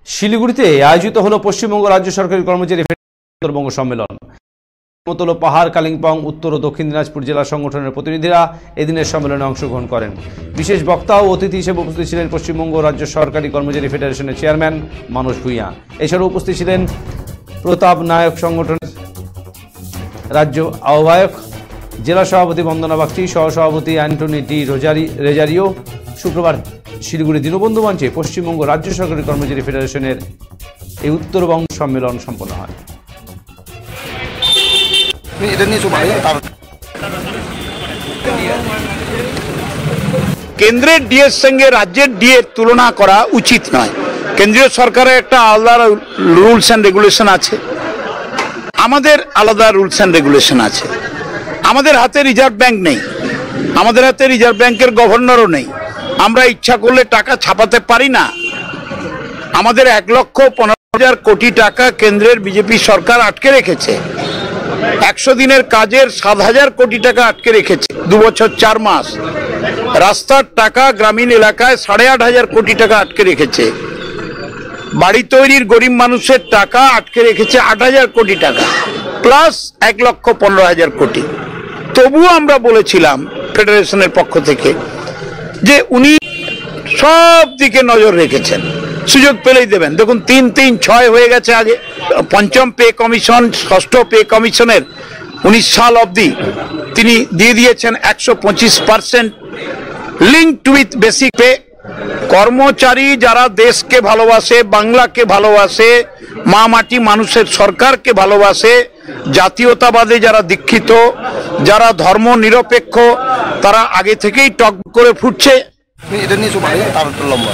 শিলিগুড়িতে আয়োজিত হলো পশ্চিমবঙ্গ রাজ্য সরকারি কর্মচারী উত্তরবঙ্গ সম্মেলন। মতল পাহাড়, কালিম্পং, উত্তর ও দক্ষিণ দিনাজপুর জেলা সংগঠনের প্রতিনিধিরা এদিনের সম্মেলনে অংশগ্রহণ করেন। বিশেষ বক্তা ও অতিথি হিসেবে উপস্থিত ছিলেন পশ্চিমবঙ্গ রাজ্য সরকারি কর্মচারী ফেডারেশনের চেয়ারম্যান মানস ভূঁইয়া। এছাড়াও উপস্থিত ছিলেন প্রতাপ নায়ক সংগঠনের রাজ্য আহ্বায়ক, জেলা সভাপতি বন্দনা বাগচি, সহসভাপতি অ্যান্টনি ডি রেজারিও। শুক্রবার শিলিগুড়ি দীনবন্ধু মঞ্চে পশ্চিমবঙ্গ রাজ্য সরকারি কর্মচারী ফেডারেশনের এই উত্তরবঙ্গ সম্মেলন সম্পন্ন হয়। কেন্দ্রের ডিএর সঙ্গে রাজ্যের ডিএর তুলনা করা উচিত নয়। কেন্দ্রীয় সরকারের একটা আলাদা রুলস অ্যান্ড রেগুলেশন আছে, আমাদের আলাদা রুলস অ্যান্ড রেগুলেশন আছে। আমাদের হাতে রিজার্ভ ব্যাংক নেই, আমাদের হাতে রিজার্ভ ব্যাংকের গভর্নরও নেই। আমরা ইচ্ছা করলে টাকা ছাপাতে পারি না। আমাদের 1,15,000 কোটি টাকা কেন্দ্রের বিজেপি সরকার আটকে রেখেছে। 100 দিনের কাজের 7,000 কোটি টাকা আটকে রেখেছে 2 বছর 4 মাস। রাস্তার টাকা গ্রামীণ এলাকায় 8,500 কোটি টাকা আটকে রেখেছে। বাড়ি তৈরির গরিব মানুষের টাকা আটকে রেখেছে 8,000 কোটি টাকা, প্লাস 1,15,000 কোটি। তবুও আমরা বলেছিলাম ফেডারেশনের পক্ষ থেকে যে উনি সব দিকে নজর রেখেছেন, সুযোগ পেলেই দেবেন। দেখুন 3-3-6 হয়ে গেছে। আগে পঞ্চম পে কমিশন, ষষ্ঠ পে কমিশনের 19 সাল অবধি তিনি দিয়ে দিয়েছেন 125% লিঙ্কড উইথ বেসিক পে। কর্মচারী যারা দেশকে ভালোবাসে, বাংলাকে ভালোবাসে, মা মাটি মানুষের সরকারকে ভালোবাসে, জাতীয়তাবাদে যারা দীক্ষিত, যারা ধর্ম নিরপেক্ষ, তারা আগে থেকেই টক করে ফুটছে। এটা নিয়ে তার লম্বা